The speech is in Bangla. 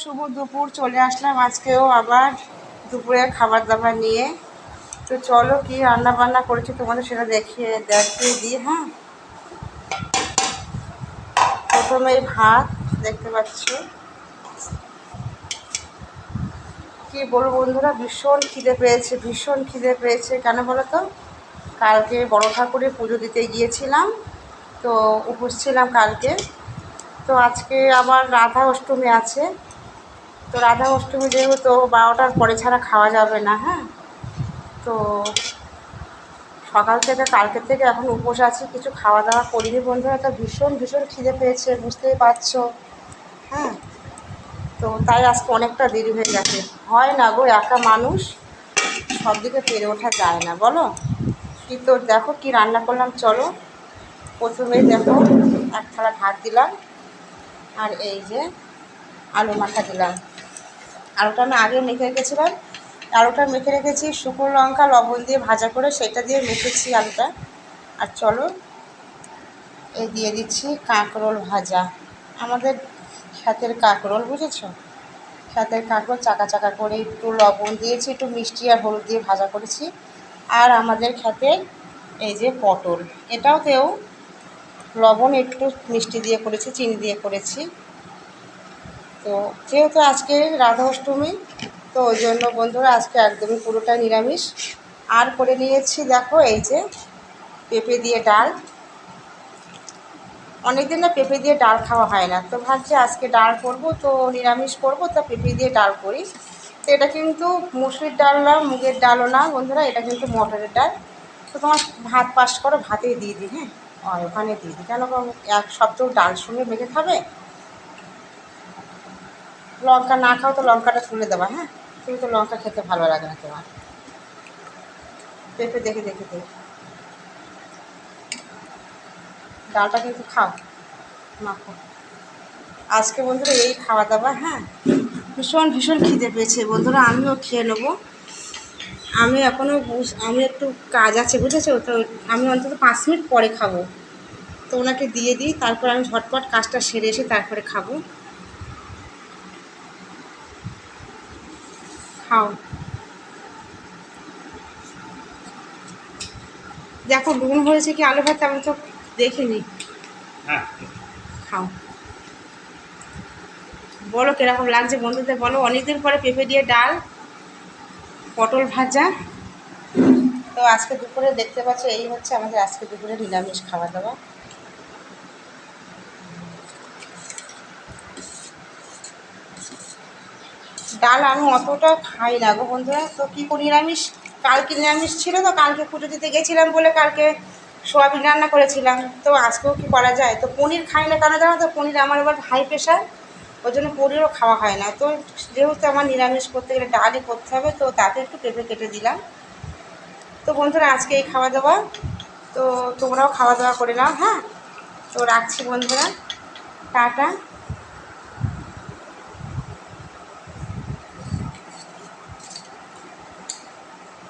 শুভ দুপুর, চলে আসলাম আজকেও আবার দুপুরের খাবার দাবার নিয়ে। তো চলো কি রান্না বান্না করেছি তোমাদের সেটা দেখিয়ে দিই। হ্যাঁ, প্রথমে ভাত দেখতে পাচ্ছ, কি বলবো বন্ধুরা, ভীষণ খিদে পেয়েছে। কেন বলো তো, কালকে বড় ঠাকুরের পুজো দিতে গিয়েছিলাম, তো উপোস ছিলাম কালকে। তো আজকে আবার রাধা অষ্টমী আছে, তো রাধা অষ্টমী যেহেতু 12টার পরে ছাড়া খাওয়া যাবে না। হ্যাঁ, তো সকাল থেকে কালকে থেকে এখন উপোস আছি, কিছু খাওয়া দাওয়া করিনি বন্ধুরা। তো ভীষণ খিদে পেয়েছে, বুঝতেই পারছো। হ্যাঁ, তো তাই আজকে অনেকটা দেরি হয়ে গেছে। হয় না গো, একা মানুষ, সব দিকে পেরে ওঠা যায় না বলো। কি তো দেখো কি রান্না করলাম, চলো। প্রথমেই দেখো এক থালা ভাত দিলাম, আর এই যে আলু মাখা দিলাম। আলুটা আমি আগে মেখে রেখেছিলাম, আলুটা মেখে রেখেছি শুকনো লঙ্কা লবণ দিয়ে ভাজা করে, সেটা দিয়ে মেখেছি আলুটা। আর চলো এই দিয়ে দিচ্ছি কাঁকরোল ভাজা, আমাদের ক্ষেতের কাঁকরোল, বুঝেছো, ক্ষেতের কাঁকরোল চাকা চাকা করে একটু লবণ দিয়েছি, একটু মিষ্টি আর হলুদ দিয়ে ভাজা করেছি। আর আমাদের ক্ষেতের এই যে পটল, এটাওতেও লবণ একটু মিষ্টি দিয়ে করেছি, চিনি দিয়ে করেছি। তো যেহেতু আজকে রাধা অষ্টমী, তো ওই জন্য বন্ধুরা আজকে একদমই পুরোটা নিরামিষ। আর করে নিয়েছি দেখো এই যে পেঁপে দিয়ে ডাল। অনেকদিন না পেঁপে দিয়ে ডাল খাওয়া হয় না, তো ভাবছি আজকে ডাল করব, তো নিরামিষ করব, তো পেঁপে দিয়ে ডাল করি। তো এটা কিন্তু মুসুরির ডাল না, মুগের ডালও না বন্ধুরা, এটা কিন্তু মটরের ডাল। তো তোমার ভাত পাস করো, ভাতেই দিয়ে দিই। হ্যাঁ, ওখানে দিয়ে দিই, কেন এক সপ্তাহ ডাল সঙ্গে মেখে খাবে। লঙ্কা না খাও তো লঙ্কাটা তুলে দেবা। হ্যাঁ, তুমি তো লঙ্কা খেতে ভালো লাগে না তোমার। পেঁপে দেখে ডালটা কিন্তু খাও, মাখো। আজকে বন্ধুরা এই খাওয়া দাওয়া। হ্যাঁ, ভীষণ খিদে পেয়েছে বন্ধুরা, আমিও খেয়ে নেবো। আমি একটু কাজ আছে, বুঝেছো, তো আমি অন্তত 5 মিনিট পরে খাবো। তো ওনাকে দিয়ে দিই, তারপর আমি ঝটপট কাজটা সেরে এসে তারপরে খাবো। খাও, দেখো নুন হয়েছে কি আলু ভাতে, আমি তো দেখিনি। হ্যাঁ, খাও, বলো কীরকম লাগছে বন্ধুদের বলো। অনেকদিন পরে পেঁপে দিয়ে ডাল, পটল ভাজা। তো আজকে দুপুরে দেখতে পাচ্ছ এই হচ্ছে আমাদের আজকে দুপুরে নিরামিষ খাওয়া দাওয়া। ডাল আমি অতটা খাই না গো বন্ধুরা, তো কী করি, নিরামিষ। কালকে নিরামিষ ছিল, তো কালকে পুজো দিতে গেছিলাম বলে কালকে সোয়াবিন রান্না করেছিলাম। তো আজকেও কি করা যায়, তো পনির খাই না কেন জানো তো, পনির আমার এবার হাই প্রেশার, ওই জন্য পনিরও খাওয়া হয় না। তো যেহেতু আমার নিরামিষ করতে গেলে ডালই করতে হবে, তো তাতে একটু পেঁপে কেটে দিলাম। তো বন্ধুরা আজকে এই খাওয়া দাওয়া, তো তোমরাও খাওয়া দাওয়া করে নাও। হ্যাঁ, তো রাখছি বন্ধুরা, টাটা।